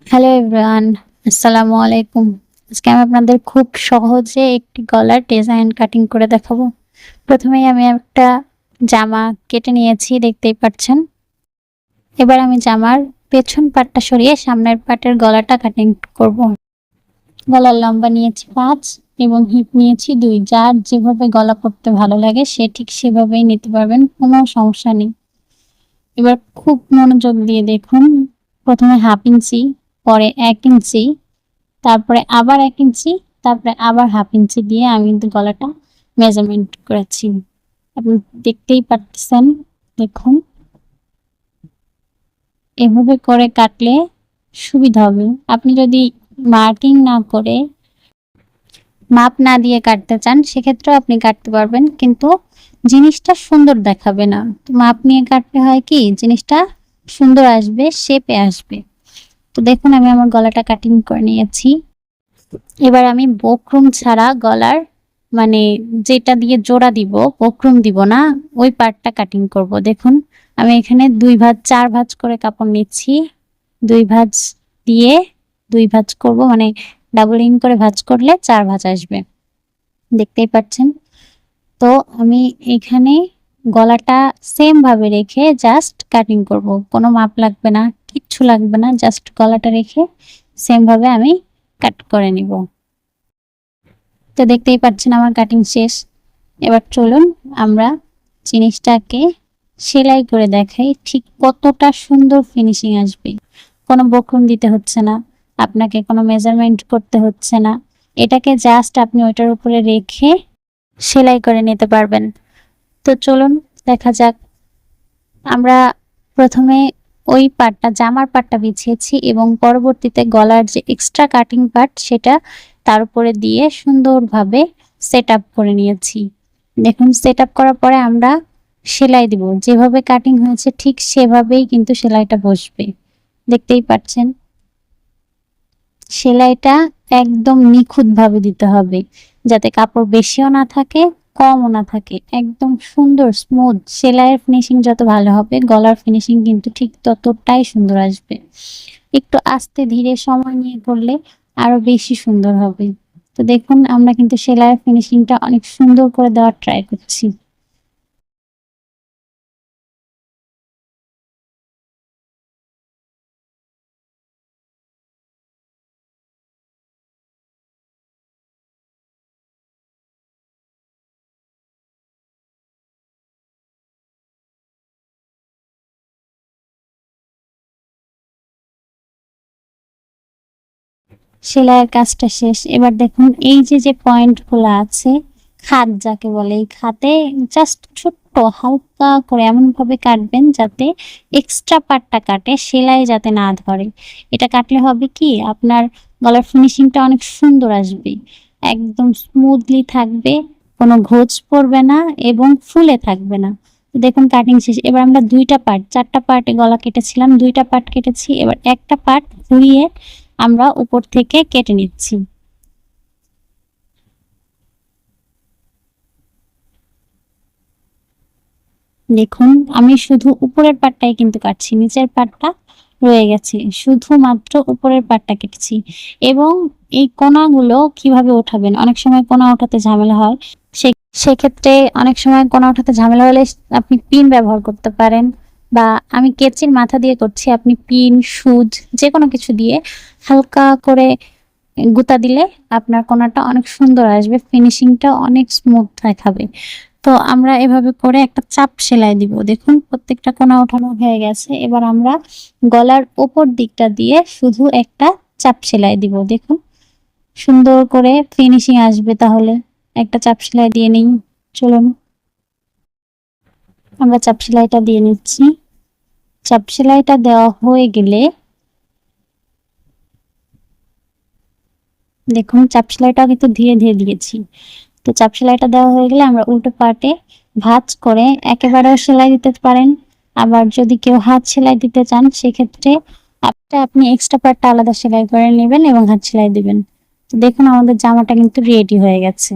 Hello everyone, আসসালামু আলাইকুম। আজকে আমি আপনাদের খুব সহজে একটি গলার ডিজাইন কাটিং করে দেখাবো। প্রথমেই আমি একটা জামা কেটে নিয়েছি, দেখতেই পাচ্ছেন। এবার আমি জামার পেছন পাটটা সরিয়ে সামনের পাটের গলাটা কাটিং করব। গলার লম্বা নিয়েছি 5 এবং হিপ নিয়েছি 2। যার যেভাবে গলা পরতে ভালো লাগে সে ঠিক সেভাবেই নিতে পারবেন, কোনো সমস্যা নেই। এবার খুব মনোযোগ দিয়ে দেখুন। প্রথমে 1/2 ইঞ্চি, পরে 1 ইঞ্চি, তারপরে আবার 1 ইঞ্চি, তারপরে আবার 1/2 ইঞ্চি দিয়ে আমি কিন্তু গলাটা মেজারমেন্ট করেছি। আপনি দেখতেই পাচ্ছেন। দেখুন, এভাবে করে কাটলে সুবিধা হবে। আপনি যদি মার্কিং না করে মাপ না দিয়ে কাটতে চান সেক্ষেত্রেও আপনি কাটতে পারবেন, কিন্তু জিনিসটা সুন্দর দেখাবে না। তো মাপ নিয়ে কাটলে হয় কি, জিনিসটা সুন্দর আসবে, শেপে আসবে। তো দেখুন, আমি আমার গলাটা কাটিং করে নিয়েছি। এবার আমি বক্রম ছাড়া গলার মানে যেটা দিয়ে জোড়া দিব, বক্রম দিব না, ওই পার্টটা কাটিং করব। দেখুন, আমি এখানে 2 ভাঁজ 4 ভাঁজ করে কাপড় নিচ্ছি। 2 ভাঁজ দিয়ে 2 ভাঁজ করব, মানে ডাবলিং করে ভাঁজ করলে 4 ভাঁজ আসবে, দেখতেই পাচ্ছেন। তো আমি এখানে গলাটা সেম ভাবে রেখে জাস্ট কাটিং করব। কোনো মাপ লাগবে না, কিচ্ছু লাগবে না, জাস্ট গলাটা রেখে সেম ভাবে আমি কাট করে নিব। তো দেখতেই পাচ্ছেন আমার কাটিং শেষ। এবার চলুন আমরা জিনিসটাকে সেলাই করে দেখাই ঠিক কতটা সুন্দর ফিনিশিং আসবে। কোনো বক্রম দিতে হচ্ছে না, আপনাকে কোনো মেজারমেন্ট করতে হচ্ছে না। এটাকে জাস্ট আপনি ওইটার উপরে রেখে সেলাই করে নিতে পারবেন। তো চলুন দেখা যাক। আমরা প্রথমে ওই পার্টটা, জামার পার্টটা বিছিয়েছি এবং পরবর্তীতে গলার যে এক্সট্রা কাটিং পার্ট সেটা তার উপরে দিয়ে সুন্দরভাবে সেট আপ করে নিয়েছি। দেখুন, সেট আপ করার পরে আমরা সেলাই দিব। যেভাবে কাটিং হয়েছে ঠিক সেভাবেই কিন্তু সেলাইটা বসবে, দেখতেই পাচ্ছেন। সেলাইটা একদম নিখুঁতভাবে দিতে হবে, যাতে কাপড় বেশিও না থাকে কমও না থাকে, একদম সুন্দর স্মুথ। সেলাইয়ের ফিনিশিং যত ভালো হবে গলার ফিনিশিং কিন্তু ঠিক ততটাই সুন্দর আসবে। একটু আস্তে ধীরে সময় নিয়ে করলে আরো বেশি সুন্দর হবে। তো দেখুন, আমরা কিন্তু সেলাইয়ের ফিনিশিংটা অনেক সুন্দর করে দেওয়ার ট্রাই করছি। সেলাইয়ের কাজটা শেষ। এবার দেখুন, এই যে যে পয়েন্টগুলো আছে, খাত যাকে বলে, এই খাতে জাস্ট ছোট্ট হালকা করে এমন ভাবে কাটবেন যাতে এক্সট্রা পার্টটা কাটে, সেলাই যাতে না ধরে। এটা কাটলে হবে কি, আপনার গলার ফিনিশিংটা অনেক সুন্দর আসবে, একদম স্মুথলি থাকবে, কোনো ঘোঁজ পড়বে না এবং ফুলে থাকবে না। দেখুন কাটিং শেষ। এবার আমরা 2টা পার্ট, 4টা পার্টে গলা কেটেছিলাম, 2টা পার্ট কেটেছি। এবার একটা পার্ট ঘুরিয়ে আমরা উপর থেকে কেটে নিচ্ছি। দেখুন, আমি শুধু উপরের পাটটাই কিন্তু কাটছি, নিচের পাটটা রয়ে গেছে, শুধুমাত্র উপরের পাটটা কেটেছি। এবং এই কোনাগুলো কিভাবে ওঠাবেন, অনেক সময় কোনা ওঠাতে ঝামেলা হয়, সেক্ষেত্রে অনেক সময় কোনা ওঠাতে ঝামেলা হলে আপনি পিন ব্যবহার করতে পারেন, বা আমি কেচির মাথা দিয়ে করছি, আপনি পিন সুচ যে কোনো কিছু দিয়ে হালকা করে গুতা দিলে আপনার কোনাটা অনেক সুন্দর আসবে, ফিনিশিংটা অনেক স্মুথ দেখাবে। তো আমরা এভাবে করে একটা চাপ সেলাই দিব। দেখুন, প্রত্যেকটা কোনা ওঠানো হয়ে গেছে। এবার আমরা গলার উপর দিকটা দিয়ে শুধু একটা চাপ সেলাই দিব। দেখুন, সুন্দর করে ফিনিশিং আসবে। তাহলে একটা চাপ সেলাই দিয়ে নিই। চলুন আমরা চাপ সেলাইটা দিয়ে নিচ্ছি। চাপ সেলাইটা দেওয়া হয়ে গেলে দেখুন, চাপ সেলাইটা কিন্তু ধীরে ধীরে দিয়েছি। তো চাপ সেলাইটা দেওয়া হয়ে গেলে আমরা উল্টো পাটে ভাঁজ করে একেবারেও সেলাই দিতে পারেন। আবার যদি কেউ হাত সেলাই দিতে চান সেক্ষেত্রে আপনি এক্সট্রা পার্টটা আলাদা সেলাই করে নেবেন এবং হাত সেলাই দিবেন। তো দেখুন, আমাদের জামাটা কিন্তু রেডি হয়ে গেছে।